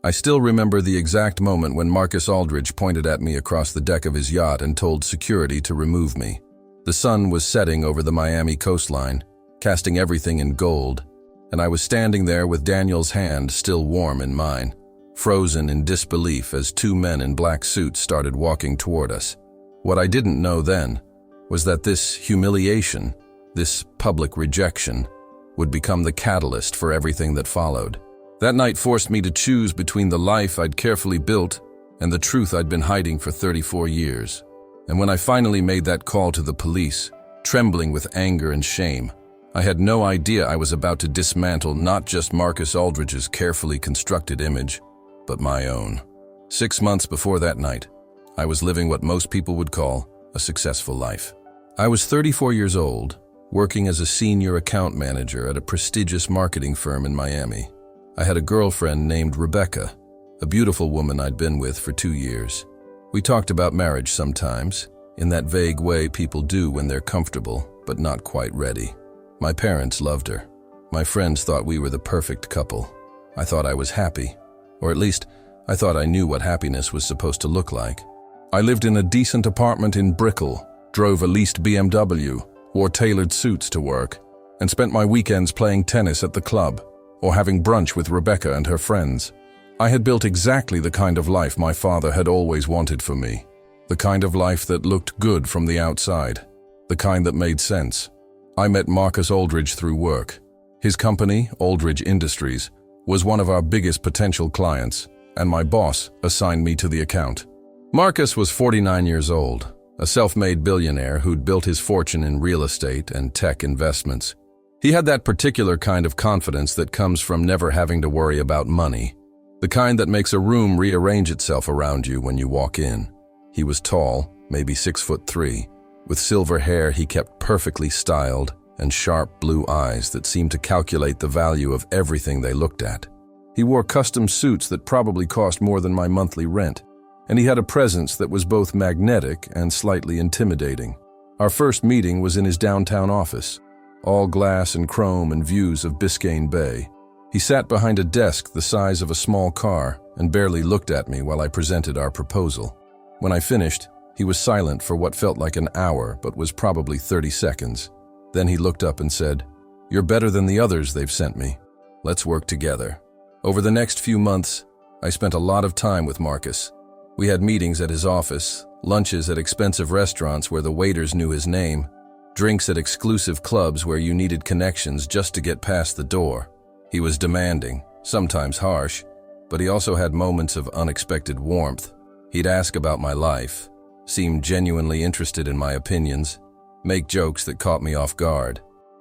I still remember the exact moment when Marcus Aldridge pointed at me across the deck of his yacht and told security to remove me. The sun was setting over the Miami coastline, casting everything in gold, and I was standing there with Daniel's hand still warm in mine, frozen in disbelief as two men in black suits started walking toward us. What I didn't know then was that this humiliation, this public rejection, would become the catalyst for everything that followed. That night forced me to choose between the life I'd carefully built and the truth I'd been hiding for 34 years. And when I finally made that call to the police, trembling with anger and shame, I had no idea I was about to dismantle not just Marcus Aldridge's carefully constructed image, but my own. 6 months before that night, I was living what most people would call a successful life. I was 34 years old, working as a senior account manager at a prestigious marketing firm in Miami. I had a girlfriend named Rebecca, a beautiful woman I'd been with for 2 years. We talked about marriage sometimes, in that vague way people do when they're comfortable, but not quite ready. My parents loved her. My friends thought we were the perfect couple. I thought I was happy, or at least I thought I knew what happiness was supposed to look like. I lived in a decent apartment in Brickell, drove a leased BMW, wore tailored suits to work, and spent my weekends playing tennis at the club or having brunch with Rebecca and her friends. I had built exactly the kind of life my father had always wanted for me, the kind of life that looked good from the outside, the kind that made sense. I met Marcus Aldridge through work. His company, Aldridge Industries, was one of our biggest potential clients, and my boss assigned me to the account. Marcus was 49 years old, a self-made billionaire who'd built his fortune in real estate and tech investments. He had that particular kind of confidence that comes from never having to worry about money, the kind that makes a room rearrange itself around you when you walk in. He was tall, maybe 6'3", with silver hair he kept perfectly styled and sharp blue eyes that seemed to calculate the value of everything they looked at. He wore custom suits that probably cost more than my monthly rent, and he had a presence that was both magnetic and slightly intimidating. Our first meeting was in his downtown office, all glass and chrome and views of Biscayne Bay. He sat behind a desk the size of a small car and barely looked at me while I presented our proposal. When I finished, he was silent for what felt like an hour but was probably 30 seconds. Then he looked up and said, "You're better than the others they've sent me. Let's work together." Over the next few months, I spent a lot of time with Marcus. We had meetings at his office, lunches at expensive restaurants where the waiters knew his name, drinks at exclusive clubs where you needed connections just to get past the door. He was demanding, sometimes harsh, but he also had moments of unexpected warmth. He'd ask about my life, seem genuinely interested in my opinions, make jokes that caught me off guard.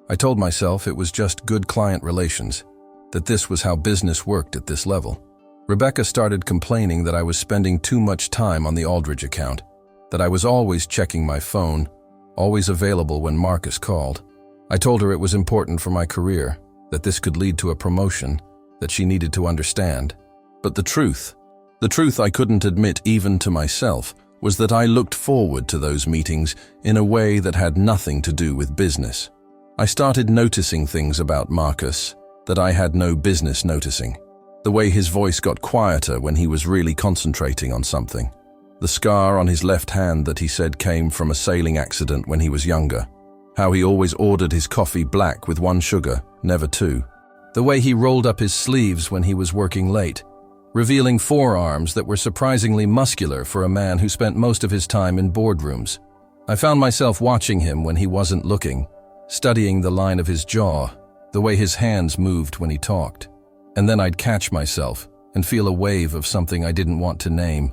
I told myself it was just good client relations, that this was how business worked at this level. Rebecca started complaining that I was spending too much time on the Aldridge account, that I was always checking my phone, always available when Marcus called. I told her it was important for my career, that this could lead to a promotion, that she needed to understand. But the truth I couldn't admit even to myself, was that I looked forward to those meetings in a way that had nothing to do with business. I started noticing things about Marcus that I had no business noticing. The way his voice got quieter when he was really concentrating on something. The scar on his left hand that he said came from a sailing accident when he was younger. How he always ordered his coffee black with 1 sugar, never 2. The way he rolled up his sleeves when he was working late, revealing forearms that were surprisingly muscular for a man who spent most of his time in boardrooms. I found myself watching him when he wasn't looking, studying the line of his jaw, the way his hands moved when he talked. And then I'd catch myself and feel a wave of something I didn't want to name,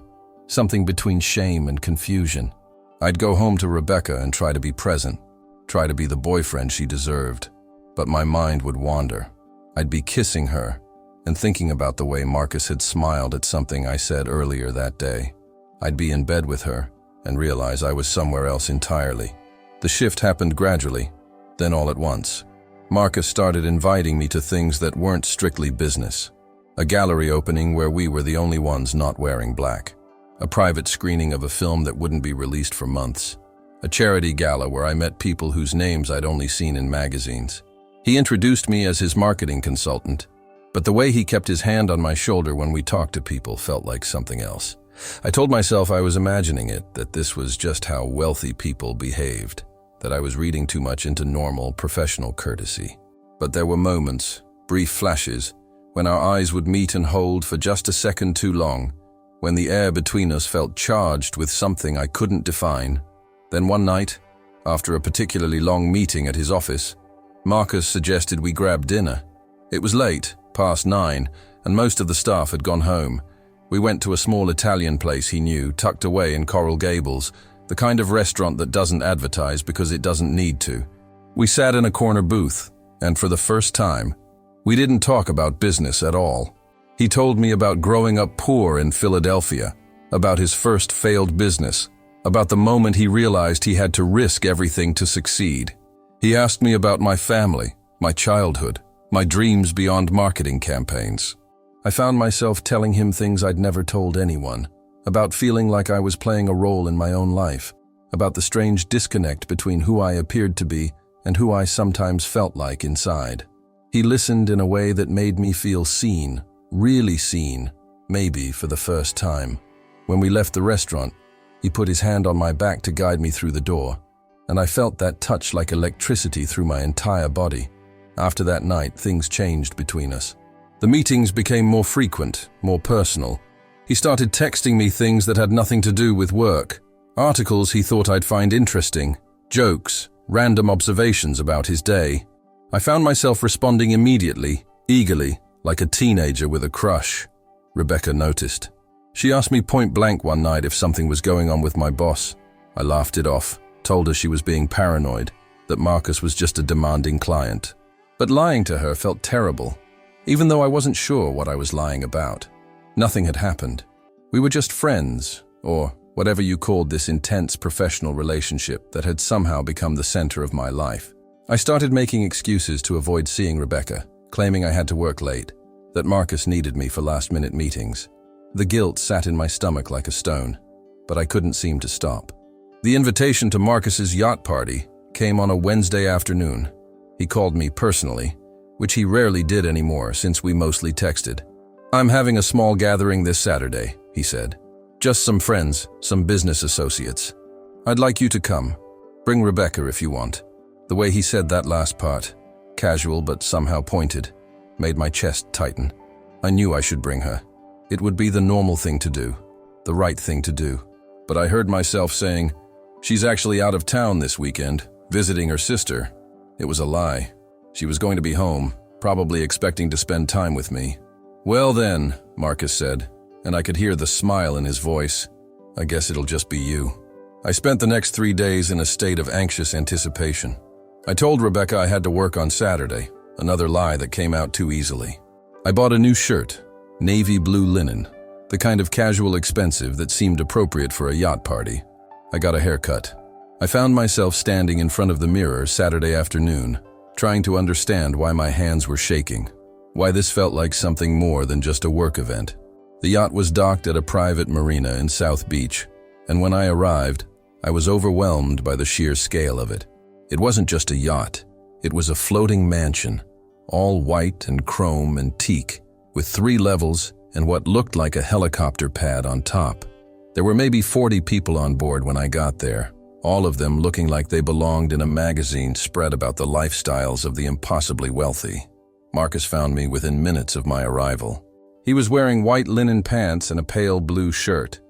something between shame and confusion. I'd go home to Rebecca and try to be present, try to be the boyfriend she deserved, but my mind would wander. I'd be kissing her and thinking about the way Marcus had smiled at something I said earlier that day. I'd be in bed with her and realize I was somewhere else entirely. The shift happened gradually, then all at once. Marcus started inviting me to things that weren't strictly business. A gallery opening where we were the only ones not wearing black. A private screening of a film that wouldn't be released for months. A charity gala where I met people whose names I'd only seen in magazines. He introduced me as his marketing consultant, But the way he kept his hand on my shoulder when we talked to people felt like something else. I told myself I was imagining it, that this was just how wealthy people behaved, that I was reading too much into normal, professional courtesy. But there were moments, brief flashes, when our eyes would meet and hold for just a second too long, when the air between us felt charged with something I couldn't define. Then one night, after a particularly long meeting at his office, Marcus suggested we grab dinner. It was late, past 9, and most of the staff had gone home. We went to a small Italian place he knew, tucked away in Coral Gables, the kind of restaurant that doesn't advertise because it doesn't need to. We sat in a corner booth, and for the first time, we didn't talk about business at all. He told me about growing up poor in Philadelphia, about his first failed business, about the moment he realized he had to risk everything to succeed. He asked me about my family, my childhood, my dreams beyond marketing campaigns. I found myself telling him things I'd never told anyone, about feeling like I was playing a role in my own life, about the strange disconnect between who I appeared to be and who I sometimes felt like inside. He listened in a way that made me feel seen, really seen, maybe for the first time. When we left the restaurant, he put his hand on my back to guide me through the door, and I felt that touch like electricity through my entire body. After that night, things changed between us. The meetings became more frequent, more personal. He started texting me things that had nothing to do with work, articles he thought I'd find interesting, jokes, random observations about his day. I found myself responding immediately, eagerly, like a teenager with a crush. Rebecca noticed. She asked me point blank one night if something was going on with my boss. I laughed it off, told her she was being paranoid, that Marcus was just a demanding client. But lying to her felt terrible, even though I wasn't sure what I was lying about. Nothing had happened. We were just friends, or whatever you called this intense professional relationship that had somehow become the center of my life. I started making excuses to avoid seeing Rebecca, claiming I had to work late, that Marcus needed me for last-minute meetings. The guilt sat in my stomach like a stone, but I couldn't seem to stop. The invitation to Marcus's yacht party came on a Wednesday afternoon. He called me personally, which he rarely did anymore since we mostly texted. "I'm having a small gathering this Saturday," he said. "Just some friends, some business associates. I'd like you to come. Bring Rebecca if you want." The way he said that last part, casual but somehow pointed, made my chest tighten. I knew I should bring her. It would be the normal thing to do, the right thing to do. But I heard myself saying, "She's actually out of town this weekend, visiting her sister." It was a lie. She was going to be home, probably expecting to spend time with me. "Well then," Marcus said, and I could hear the smile in his voice. "I guess it'll just be you." I spent the next 3 days in a state of anxious anticipation. I told Rebecca I had to work on Saturday, another lie that came out too easily. I bought a new shirt, navy blue linen, the kind of casual expensive that seemed appropriate for a yacht party. I got a haircut. I found myself standing in front of the mirror Saturday afternoon, trying to understand why my hands were shaking, why this felt like something more than just a work event. The yacht was docked at a private marina in South Beach, and when I arrived, I was overwhelmed by the sheer scale of it. It wasn't just a yacht, it was a floating mansion, all white and chrome and teak, with 3 levels and what looked like a helicopter pad on top. There were maybe 40 people on board when I got there, all of them looking like they belonged in a magazine spread about the lifestyles of the impossibly wealthy. Marcus found me within minutes of my arrival. He was wearing white linen pants and a pale blue shirt,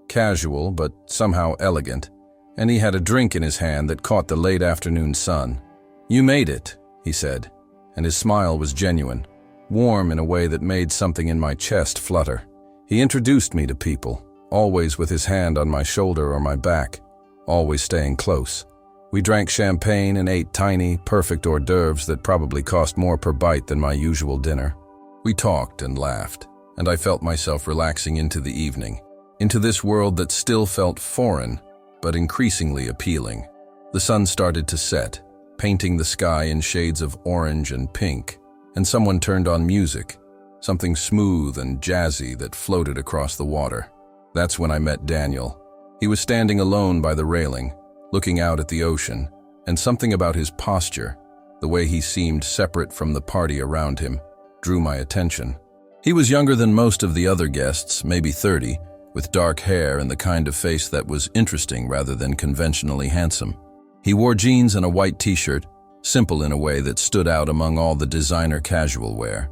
casual but somehow elegant, and he had a drink in his hand that caught the late afternoon sun. "You made it," he said, and his smile was genuine, warm in a way that made something in my chest flutter. He introduced me to people, always with his hand on my shoulder or my back, always staying close. We drank champagne and ate tiny, perfect hors d'oeuvres that probably cost more per bite than my usual dinner. We talked and laughed, and I felt myself relaxing into the evening, into this world that still felt foreign, but increasingly appealing. The sun started to set, painting the sky in shades of orange and pink, and someone turned on music, something smooth and jazzy that floated across the water. That's when I met Daniel. He was standing alone by the railing, looking out at the ocean, and something about his posture, the way he seemed separate from the party around him, drew my attention. He was younger than most of the other guests, maybe 30, with dark hair and the kind of face that was interesting rather than conventionally handsome. He wore jeans and a white t-shirt, simple in a way that stood out among all the designer casual wear.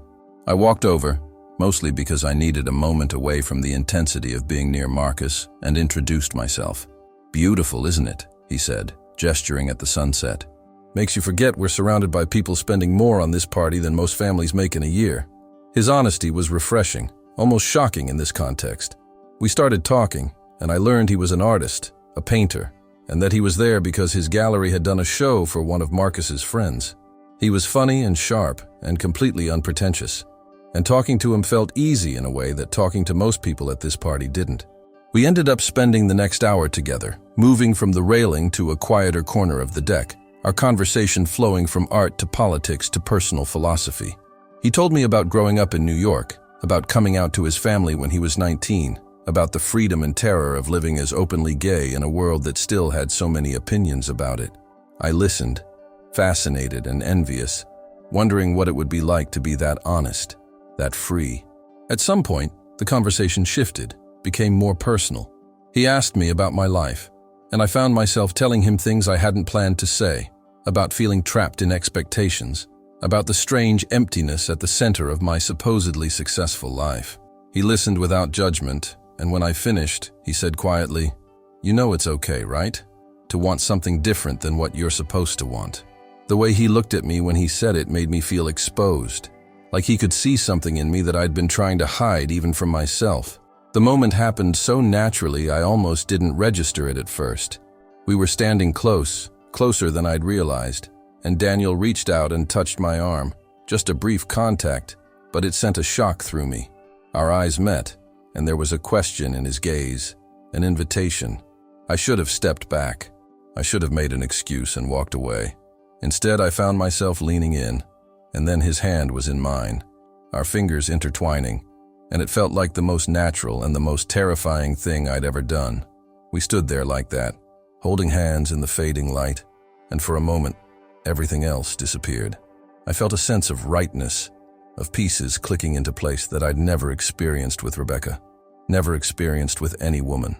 I walked over, mostly because I needed a moment away from the intensity of being near Marcus, and introduced myself. "Beautiful, isn't it?" he said, gesturing at the sunset. "Makes you forget we're surrounded by people spending more on this party than most families make in a year." His honesty was refreshing, almost shocking in this context. We started talking, and I learned he was an artist, a painter, and that he was there because his gallery had done a show for one of Marcus's friends. He was funny and sharp and completely unpretentious, and talking to him felt easy in a way that talking to most people at this party didn't. We ended up spending the next hour together, moving from the railing to a quieter corner of the deck, our conversation flowing from art to politics to personal philosophy. He told me about growing up in New York, about coming out to his family when he was 19, about the freedom and terror of living as openly gay in a world that still had so many opinions about it. I listened, fascinated and envious, wondering what it would be like to be that honest, that free. At some point, the conversation shifted, became more personal. He asked me about my life, and I found myself telling him things I hadn't planned to say, about feeling trapped in expectations, about the strange emptiness at the center of my supposedly successful life. He listened without judgment, and when I finished, he said quietly, "You know it's okay, right? To want something different than what you're supposed to want." The way he looked at me when he said it made me feel exposed, like he could see something in me that I'd been trying to hide even from myself. The moment happened so naturally I almost didn't register it at first. We were standing close, closer than I'd realized, and Daniel reached out and touched my arm. Just a brief contact, but it sent a shock through me. Our eyes met, and there was a question in his gaze, an invitation. I should have stepped back. I should have made an excuse and walked away. Instead, I found myself leaning in, and then his hand was in mine, our fingers intertwining, and it felt like the most natural and the most terrifying thing I'd ever done. We stood there like that, holding hands in the fading light, and for a moment, everything else disappeared. I felt a sense of rightness, of pieces clicking into place that I'd never experienced with Rebecca, never experienced with any woman.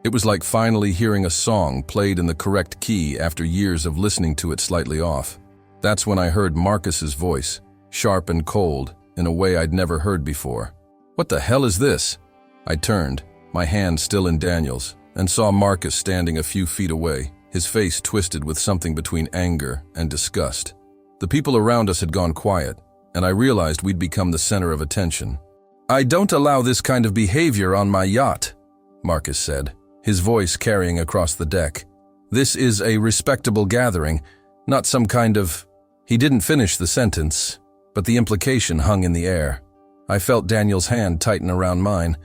It was like finally hearing a song played in the correct key after years of listening to it slightly off. That's when I heard Marcus's voice, sharp and cold, in a way I'd never heard before. "What the hell is this?" I turned, my hand still in Daniel's, and saw Marcus standing a few feet away, his face twisted with something between anger and disgust. The people around us had gone quiet, and I realized we'd become the center of attention. "I don't allow this kind of behavior on my yacht," Marcus said, his voice carrying across the deck. "This is a respectable gathering, not some kind of—" He didn't finish the sentence, but the implication hung in the air. I felt Daniel's hand tighten around mine,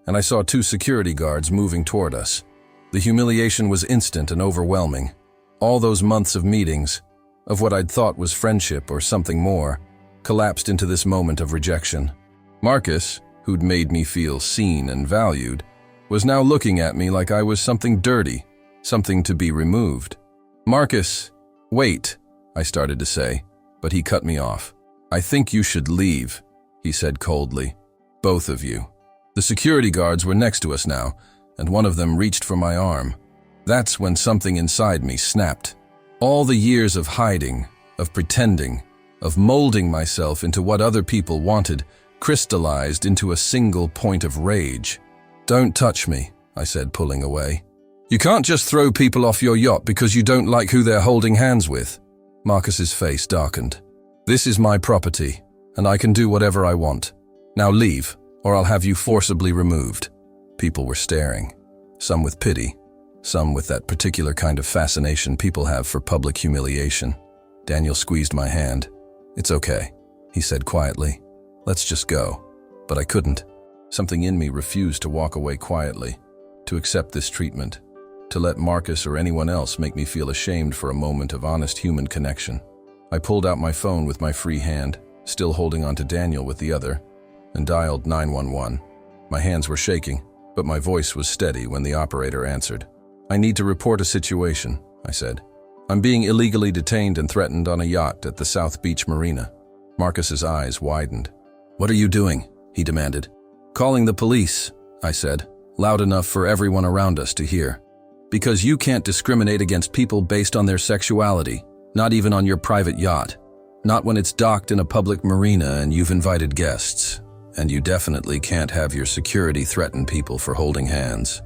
and I saw 2 security guards moving toward us. The humiliation was instant and overwhelming. All those months of meetings, of what I'd thought was friendship or something more, collapsed into this moment of rejection. Marcus, who'd made me feel seen and valued, was now looking at me like I was something dirty, something to be removed. "Marcus, wait," I started to say, but he cut me off. "I think you should leave," he said coldly. "Both of you." The security guards were next to us now, and one of them reached for my arm. That's when something inside me snapped. All the years of hiding, of pretending, of molding myself into what other people wanted, crystallized into a single point of rage. "Don't touch me," I said, pulling away. "You can't just throw people off your yacht because you don't like who they're holding hands with." Marcus's face darkened. "This is my property, and I can do whatever I want. Now leave, or I'll have you forcibly removed." People were staring, some with pity, some with that particular kind of fascination people have for public humiliation. Daniel squeezed my hand. "It's okay," he said quietly. "Let's just go." But I couldn't. Something in me refused to walk away quietly, to accept this treatment, to let Marcus or anyone else make me feel ashamed for a moment of honest human connection. I pulled out my phone with my free hand, still holding onto Daniel with the other, and dialed 911. My hands were shaking, but my voice was steady when the operator answered. "I need to report a situation," I said. "I'm being illegally detained and threatened on a yacht at the South Beach Marina." Marcus's eyes widened. "What are you doing?" he demanded. "Calling the police," I said, loud enough for everyone around us to hear. "Because you can't discriminate against people based on their sexuality, not even on your private yacht. Not when it's docked in a public marina and you've invited guests. And you definitely can't have your security threaten people for holding hands."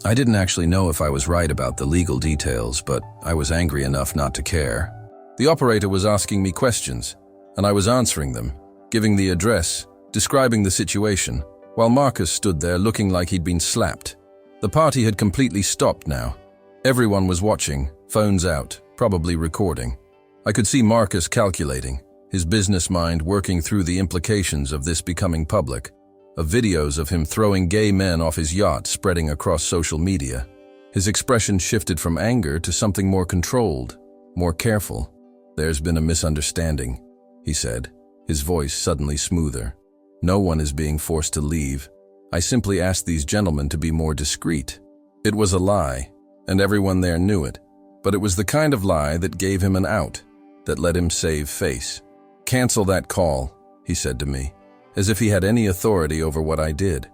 I didn't actually know if I was right about the legal details, but I was angry enough not to care. The operator was asking me questions, and I was answering them, giving the address, describing the situation, while Marcus stood there looking like he'd been slapped. The party had completely stopped now. Everyone was watching, phones out, probably recording. I could see Marcus calculating, his business mind working through the implications of this becoming public, of videos of him throwing gay men off his yacht spreading across social media. His expression shifted from anger to something more controlled, more careful. "There's been a misunderstanding," he said, his voice suddenly smoother. "No one is being forced to leave. I simply asked these gentlemen to be more discreet." It was a lie, and everyone there knew it, but it was the kind of lie that gave him an out, that let him save face. "Cancel that call," he said to me, as if he had any authority over what I did.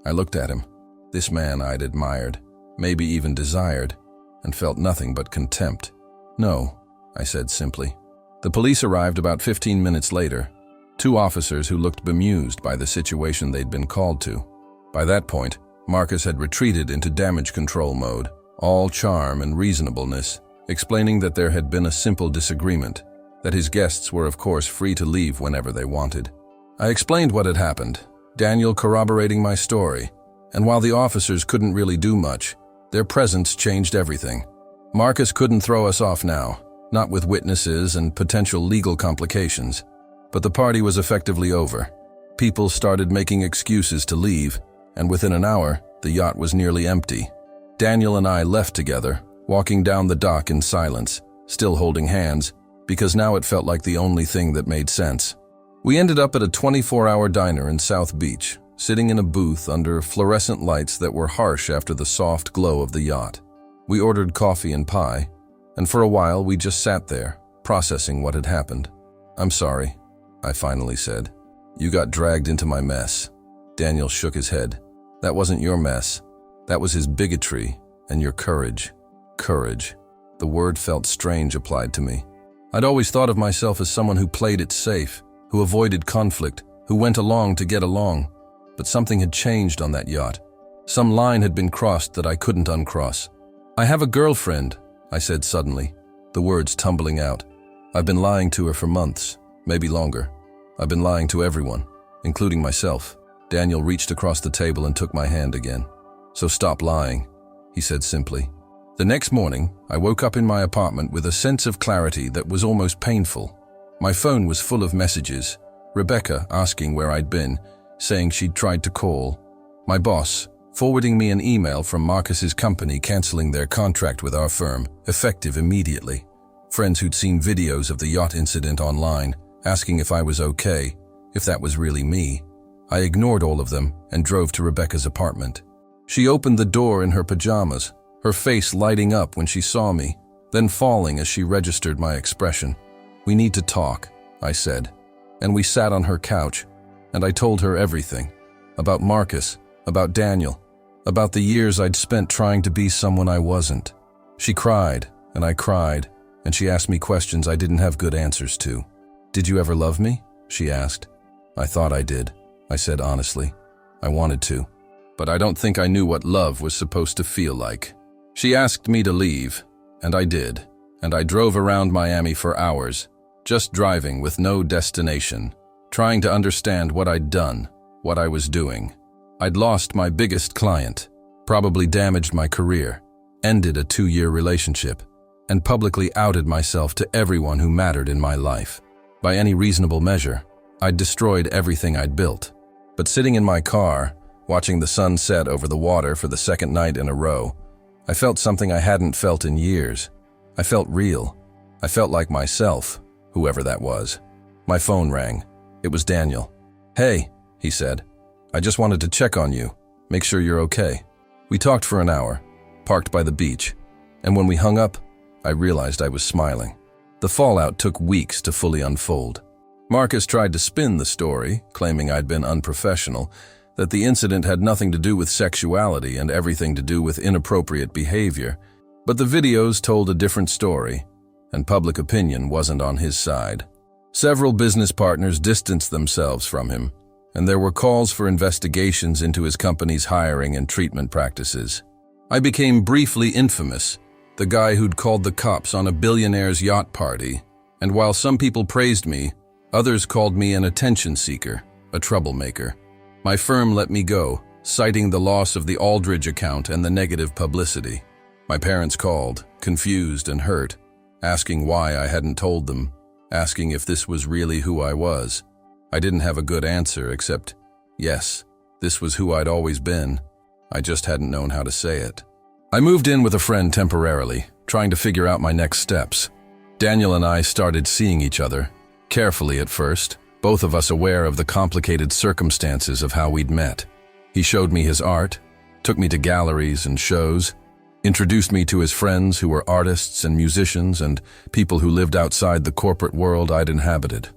I looked at him. This man I'd admired, maybe even desired, and felt nothing but contempt. "No," I said simply. The police arrived about 15 minutes later, 2 officers who looked bemused by the situation they'd been called to. By that point, Marcus had retreated into damage control mode, all charm and reasonableness, explaining that there had been a simple disagreement, that his guests were of course free to leave whenever they wanted. I explained what had happened, Daniel corroborating my story, and while the officers couldn't really do much, their presence changed everything. Marcus couldn't throw us off now, not with witnesses and potential legal complications, but the party was effectively over. People started making excuses to leave, and within an hour, the yacht was nearly empty. Daniel and I left together, walking down the dock in silence, still holding hands, because now it felt like the only thing that made sense. We ended up at a 24-hour diner in South Beach, sitting in a booth under fluorescent lights that were harsh after the soft glow of the yacht. We ordered coffee and pie, and for a while we just sat there, processing what had happened. "I'm sorry," I finally said. "You got dragged into my mess." Daniel shook his head. "That wasn't your mess. That was his bigotry and your courage." Courage. The word felt strange applied to me. I'd always thought of myself as someone who played it safe, who avoided conflict, who went along to get along. But something had changed on that yacht. Some line had been crossed that I couldn't uncross. "I have a girlfriend," I said suddenly, the words tumbling out. "I've been lying to her for months, maybe longer. I've been lying to everyone, including myself." Daniel reached across the table and took my hand again. "So stop lying," he said simply. The next morning, I woke up in my apartment with a sense of clarity that was almost painful. My phone was full of messages, Rebecca asking where I'd been, saying she'd tried to call. My boss, forwarding me an email from Marcus's company canceling their contract with our firm, effective immediately. Friends who'd seen videos of the yacht incident online, asking if I was okay, if that was really me. I ignored all of them and drove to Rebecca's apartment. She opened the door in her pajamas, her face lighting up when she saw me, then falling as she registered my expression. "We need to talk," I said, and we sat on her couch, and I told her everything. About Marcus, about Daniel, about the years I'd spent trying to be someone I wasn't. She cried, and I cried, and she asked me questions I didn't have good answers to. "Did you ever love me?" she asked. "I thought I did," I said honestly. "I wanted to, but I don't think I knew what love was supposed to feel like." She asked me to leave, and I did, and I drove around Miami for hours, just driving with no destination, trying to understand what I'd done, what I was doing. I'd lost my biggest client, probably damaged my career, ended a 2-year relationship, and publicly outed myself to everyone who mattered in my life. By any reasonable measure, I'd destroyed everything I'd built. But sitting in my car, watching the sun set over the water for the second night in a row, I felt something I hadn't felt in years. I felt real. I felt like myself, whoever that was. My phone rang. It was Daniel. "Hey," he said. "I just wanted to check on you, make sure you're okay." We talked for an hour, parked by the beach, and when we hung up, I realized I was smiling. The fallout took weeks to fully unfold. Marcus tried to spin the story, claiming I'd been unprofessional, that the incident had nothing to do with sexuality and everything to do with inappropriate behavior. But the videos told a different story, and public opinion wasn't on his side. Several business partners distanced themselves from him, and there were calls for investigations into his company's hiring and treatment practices. I became briefly infamous, the guy who'd called the cops on a billionaire's yacht party, and while some people praised me, others called me an attention seeker, a troublemaker. My firm let me go, citing the loss of the Aldridge account and the negative publicity. My parents called, confused and hurt, asking why I hadn't told them, asking if this was really who I was. I didn't have a good answer except, yes, this was who I'd always been. I just hadn't known how to say it. I moved in with a friend temporarily, trying to figure out my next steps. Daniel and I started seeing each other, carefully at first, both of us aware of the complicated circumstances of how we'd met. He showed me his art, took me to galleries and shows, introduced me to his friends who were artists and musicians and people who lived outside the corporate world I'd inhabited.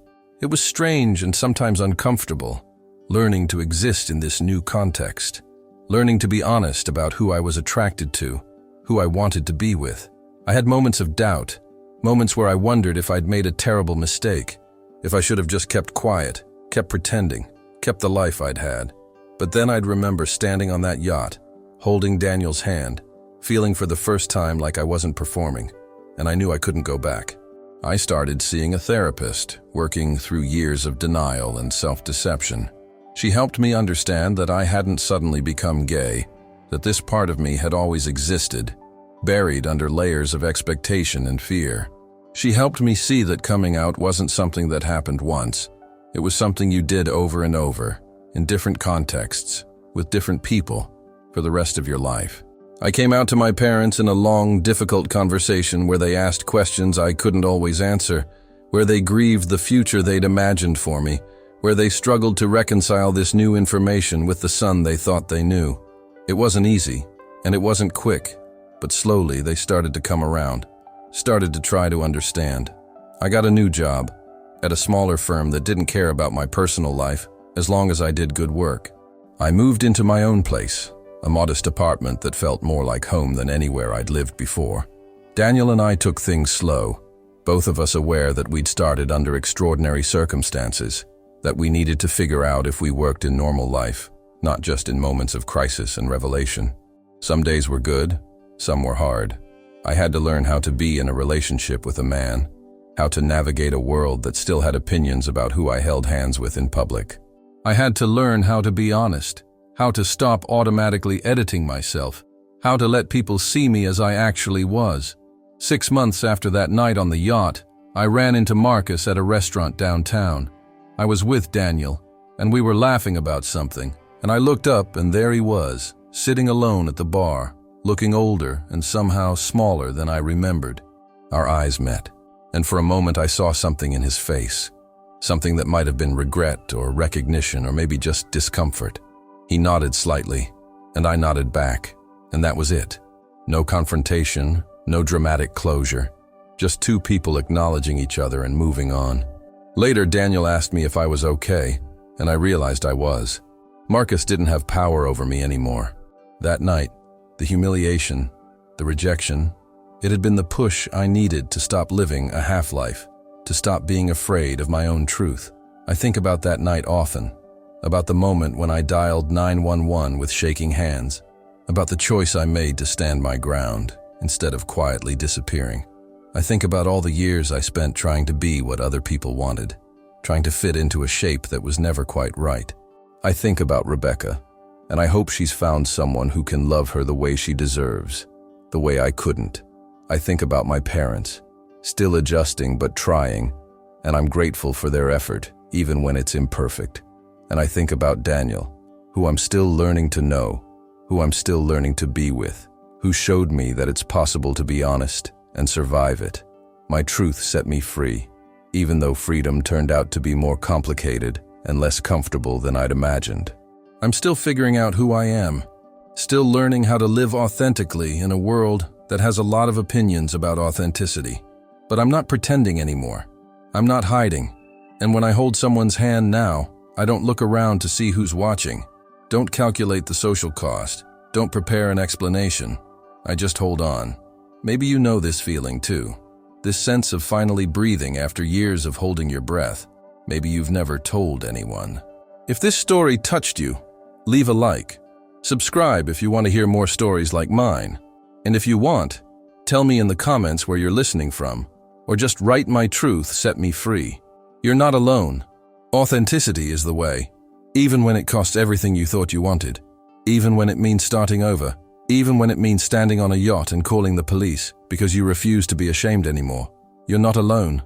It was strange and sometimes uncomfortable, learning to exist in this new context, learning to be honest about who I was attracted to, who I wanted to be with. I had moments of doubt, moments where I wondered if I'd made a terrible mistake, if I should have just kept quiet, kept pretending, kept the life I'd had. But then I'd remember standing on that yacht, holding Daniel's hand, feeling for the first time like I wasn't performing, and I knew I couldn't go back. I started seeing a therapist, working through years of denial and self-deception. She helped me understand that I hadn't suddenly become gay, that this part of me had always existed, buried under layers of expectation and fear. She helped me see that coming out wasn't something that happened once. It was something you did over and over, in different contexts, with different people, for the rest of your life. I came out to my parents in a long, difficult conversation where they asked questions I couldn't always answer, where they grieved the future they'd imagined for me, where they struggled to reconcile this new information with the son they thought they knew. It wasn't easy, and it wasn't quick, but slowly they started to come around. Started to try to understand. I got a new job at a smaller firm that didn't care about my personal life as long as I did good work. I moved into my own place, a modest apartment that felt more like home than anywhere I'd lived before. Daniel and I took things slow, both of us aware that we'd started under extraordinary circumstances, that we needed to figure out if we worked in normal life, not just in moments of crisis and revelation. Some days were good, some were hard. I had to learn how to be in a relationship with a man, how to navigate a world that still had opinions about who I held hands with in public. I had to learn how to be honest, how to stop automatically editing myself, how to let people see me as I actually was. 6 months after that night on the yacht, I ran into Marcus at a restaurant downtown. I was with Daniel, and we were laughing about something, and I looked up and there he was, sitting alone at the bar, looking older and somehow smaller than I remembered. Our eyes met, and for a moment I saw something in his face, something that might have been regret or recognition or maybe just discomfort. He nodded slightly, and I nodded back, and that was it. No confrontation, no dramatic closure, just two people acknowledging each other and moving on. Later, Daniel asked me if I was okay, and I realized I was. Marcus didn't have power over me anymore. That night, the humiliation, the rejection, it had been the push I needed to stop living a half-life, to stop being afraid of my own truth. I think about that night often, about the moment when I dialed 911 with shaking hands, about the choice I made to stand my ground instead of quietly disappearing. I think about all the years I spent trying to be what other people wanted, trying to fit into a shape that was never quite right. I think about Rebecca, and I hope she's found someone who can love her the way she deserves, the way I couldn't. I think about my parents, still adjusting but trying, and I'm grateful for their effort, even when it's imperfect. And I think about Daniel, who I'm still learning to know, who I'm still learning to be with, who showed me that it's possible to be honest and survive it. My truth set me free, even though freedom turned out to be more complicated and less comfortable than I'd imagined. I'm still figuring out who I am, still learning how to live authentically in a world that has a lot of opinions about authenticity. But I'm not pretending anymore. I'm not hiding. And when I hold someone's hand now, I don't look around to see who's watching. Don't calculate the social cost. Don't prepare an explanation. I just hold on. Maybe you know this feeling too. This sense of finally breathing after years of holding your breath. Maybe you've never told anyone. If this story touched you, leave a like. Subscribe if you want to hear more stories like mine. And if you want, tell me in the comments where you're listening from, or just write "My truth set me free." You're not alone. Authenticity is the way. Even when it costs everything you thought you wanted. Even when it means starting over. Even when it means standing on a yacht and calling the police because you refuse to be ashamed anymore. You're not alone.